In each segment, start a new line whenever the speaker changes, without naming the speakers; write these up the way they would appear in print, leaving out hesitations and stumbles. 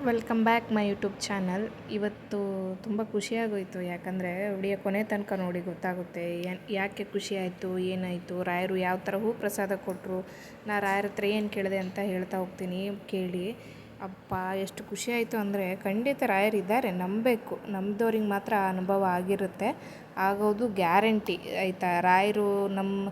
Welcome back my YouTube channel. ಇವತ್ತು ತುಂಬ ಖುಷಿಯಾಗೋಯಿತು, ಯಾಕಂದರೆ ವಿಡಿಯೋ ಕೊನೆ ತನಕ ನೋಡಿ ಗೊತ್ತಾಗುತ್ತೆ ಯಾಕೆ ಖುಷಿ ಆಯಿತು, ಏನಾಯಿತು, ರಾಯರು ಯಾವ ಥರ ಹೂ ಪ್ರಸಾದ ಕೊಟ್ಟರು, ನಾ ರಾಯರ ಹತ್ರ ಏನು ಕೇಳಿದೆ ಅಂತ ಹೇಳ್ತಾ ಹೋಗ್ತೀನಿ, ಕೇಳಿ. ಅಪ್ಪ ಎಷ್ಟು ಖುಷಿ ಆಯಿತು ಅಂದರೆ, ಖಂಡಿತ ರಾಯರು ಇದ್ದಾರೆ, ನಂಬಬೇಕು, ನಮ್ಮದವ್ರಿಗೆ ಮಾತ್ರ ಅನುಭವ ಆಗಿರುತ್ತೆ, ಆಗೋದು ಗ್ಯಾರಂಟಿ ಆಯಿತಾ. ರಾಯರು ನಮ್ಮ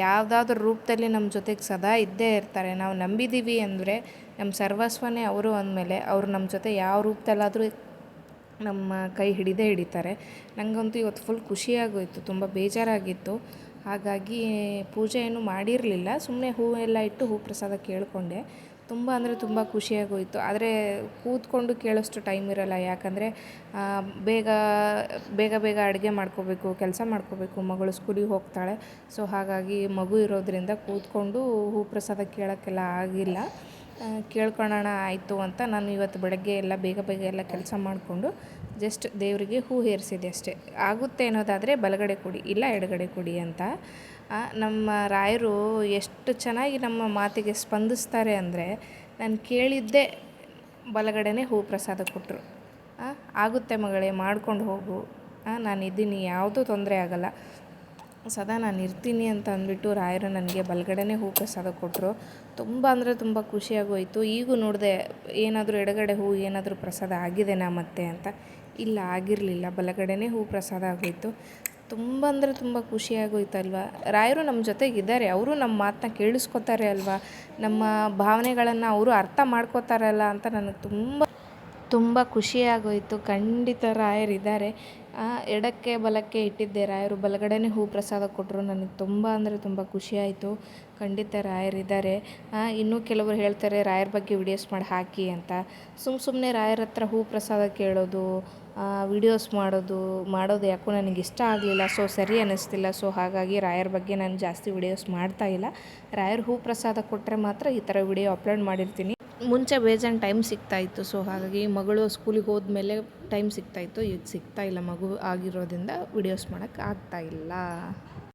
ಯಾವುದಾದ್ರೂ ರೂಪದಲ್ಲಿ ನಮ್ಮ ಜೊತೆಗೆ ಸದಾ ಇದ್ದೇ ಇರ್ತಾರೆ. ನಾವು ನಂಬಿದ್ದೀವಿ ಅಂದರೆ ನಮ್ಮ ಸರ್ವಸ್ವನೇ ಅವರು ಅಂದಮೇಲೆ ಅವರು ನಮ್ಮ ಜೊತೆ ಯಾವ ರೂಪದಲ್ಲಾದರೂ ನಮ್ಮ ಕೈ ಹಿಡಿದೇ ಹಿಡಿತಾರೆ. ನನಗಂತೂ ಇವತ್ತು ಫುಲ್ ಖುಷಿಯಾಗೋಯಿತು, ತುಂಬ ಬೇಜಾರಾಗಿತ್ತು. ಹಾಗಾಗಿ ಪೂಜೆ ಏನೂ ಮಾಡಿರಲಿಲ್ಲ, ಸುಮ್ಮನೆ ಹೂವೆಲ್ಲ ಇಟ್ಟು ಹೂ ಪ್ರಸಾದ ಕೇಳಿಕೊಂಡೆ. ತುಂಬ ಅಂದರೆ ತುಂಬ ಖುಷಿಯಾಗೋಯಿತು. ಆದರೆ ಕೂತ್ಕೊಂಡು ಕೇಳೋಷ್ಟು ಟೈಮ್ ಇರೋಲ್ಲ, ಯಾಕಂದರೆ ಬೇಗ ಬೇಗ ಬೇಗ ಅಡುಗೆ ಮಾಡ್ಕೋಬೇಕು, ಕೆಲಸ ಮಾಡ್ಕೋಬೇಕು, ಮಗಳು ಸ್ಕೂಲಿಗೆ ಹೋಗ್ತಾಳೆ. ಸೊ ಹಾಗಾಗಿ ಮಗು ಇರೋದರಿಂದ ಕೂತ್ಕೊಂಡು ಹೂ ಪ್ರಸಾದ ಕೇಳೋಕ್ಕೆಲ್ಲ ಆಗಿಲ್ಲ. ಕೇಳ್ಕೊಳ್ಳೋಣ ಆಯಿತು ಅಂತ ನಾನು ಇವತ್ತು ಬೆಳಗ್ಗೆ ಎಲ್ಲ ಬೇಗ ಬೇಗ ಎಲ್ಲ ಕೆಲಸ ಮಾಡಿಕೊಂಡು ಜಸ್ಟ್ ದೇವರಿಗೆ ಹೂ ಏರಿಸಿದೆ ಅಷ್ಟೇ. ಆಗುತ್ತೆ ಅನ್ನೋದಾದರೆ ಬಲಗಡೆ ಕೊಡಿ, ಇಲ್ಲ ಎಡಗಡೆ ಕೊಡಿ ಅಂತ. ನಮ್ಮ ರಾಯರು ಎಷ್ಟು ಚೆನ್ನಾಗಿ ನಮ್ಮ ಮಾತಿಗೆ ಸ್ಪಂದಿಸ್ತಾರೆ ಅಂದರೆ, ನಾನು ಕೇಳಿದ್ದೇ ಬಲಗಡೆನೇ ಹೂ ಪ್ರಸಾದ ಕೊಟ್ಟರು. ಆಗುತ್ತೆ ಮಗಳೇ, ಮಾಡ್ಕೊಂಡು ಹೋಗು, ನಾನಿದ್ದೀನಿ, ಯಾವುದೂ ತೊಂದರೆ ಆಗೋಲ್ಲ, ಸದಾ ನಾನು ಇರ್ತೀನಿ ಅಂತ ಅಂದ್ಬಿಟ್ಟು ರಾಯರು ನನಗೆ ಬಲಗಡೆನೇ ಹೂ ಪ್ರಸಾದ ಕೊಟ್ಟರು. ತುಂಬ ಅಂದರೆ ತುಂಬ ಖುಷಿಯಾಗೋಯಿತು. ಈಗೂ ನೋಡಿದೆ ಏನಾದರೂ ಎಡಗಡೆ ಹೂ ಏನಾದರೂ ಪ್ರಸಾದ ಆಗಿದೆನಾ ಮತ್ತೆ ಅಂತ, ಇಲ್ಲ ಆಗಿರಲಿಲ್ಲ, ಬಲಗಡೆನೇ ಹೂ ಪ್ರಸಾದ ಆಗೋಯಿತು. ತುಂಬ ಅಂದರೆ ತುಂಬ ಖುಷಿಯಾಗೋಯ್ತಲ್ವ. ರಾಯರು ನಮ್ಮ ಜೊತೆಗಿದ್ದಾರೆ, ಅವರು ನಮ್ಮ ಮಾತನ್ನ ಕೇಳಿಸ್ಕೊತಾರೆ ಅಲ್ವಾ, ನಮ್ಮ ಭಾವನೆಗಳನ್ನು ಅವರು ಅರ್ಥ ಮಾಡ್ಕೋತಾರಲ್ಲ ಅಂತ ನನಗೆ ತುಂಬ ತುಂಬ ಖುಷಿಯಾಗೋಯಿತು. ಖಂಡಿತ ರಾಯರಿದ್ದಾರೆ. ಎಡಕ್ಕೆ ಬಲಕ್ಕೆ ಇಟ್ಟಿದ್ದೆ, ರಾಯರು ಬಲಗಡೆನೇ ಹೂ ಪ್ರಸಾದ ಕೊಟ್ಟರು. ನನಗೆ ತುಂಬ ಅಂದರೆ ತುಂಬ ಖುಷಿಯಾಯಿತು. ಖಂಡಿತ ರಾಯರಿದ್ದಾರೆ. ಇನ್ನೂ ಕೆಲವರು ಹೇಳ್ತಾರೆ ರಾಯರ ಬಗ್ಗೆ ವಿಡಿಯೋಸ್ ಮಾಡಿ ಹಾಕಿ ಅಂತ. ಸುಮ್ಮನೆ ರಾಯರ ಹತ್ರ ಹೂ ಪ್ರಸಾದ ಕೇಳೋದು, ವಿಡಿಯೋಸ್ ಮಾಡೋದು ಯಾಕೋ ನನಗೆ ಇಷ್ಟ ಆಗಲಿಲ್ಲ. ಸೊ ಸರಿ ಅನ್ನಿಸ್ತಿಲ್ಲ. ಸೊ ಹಾಗಾಗಿ ರಾಯರ ಬಗ್ಗೆ ನಾನು ಜಾಸ್ತಿ ವಿಡಿಯೋಸ್ ಮಾಡ್ತಾಯಿಲ್ಲ. ರಾಯರು ಹೂ ಪ್ರಸಾದ ಕೊಟ್ಟರೆ ಮಾತ್ರ ಈ ಥರ ವಿಡಿಯೋ ಅಪ್ಲೋಡ್ ಮಾಡಿರ್ತೀನಿ. ಮುಂಚೆ ಬೇಜಾನ್ ಟೈಮ್ ಸಿಗ್ತಾಯಿತ್ತು. ಸೊ ಹಾಗಾಗಿ ಮಗಳು ಸ್ಕೂಲಿಗೆ ಹೋದ್ಮೇಲೆ ಟೈಮ್ ಸಿಗ್ತಾಯಿತ್ತು, ಈಗ ಸಿಗ್ತಾಯಿಲ್ಲ, ಮಗು ಆಗಿರೋದ್ರಿಂದ ವಿಡಿಯೋಸ್ ಮಾಡೋಕ್ಕೆ ಆಗ್ತಾಯಿಲ್ಲ.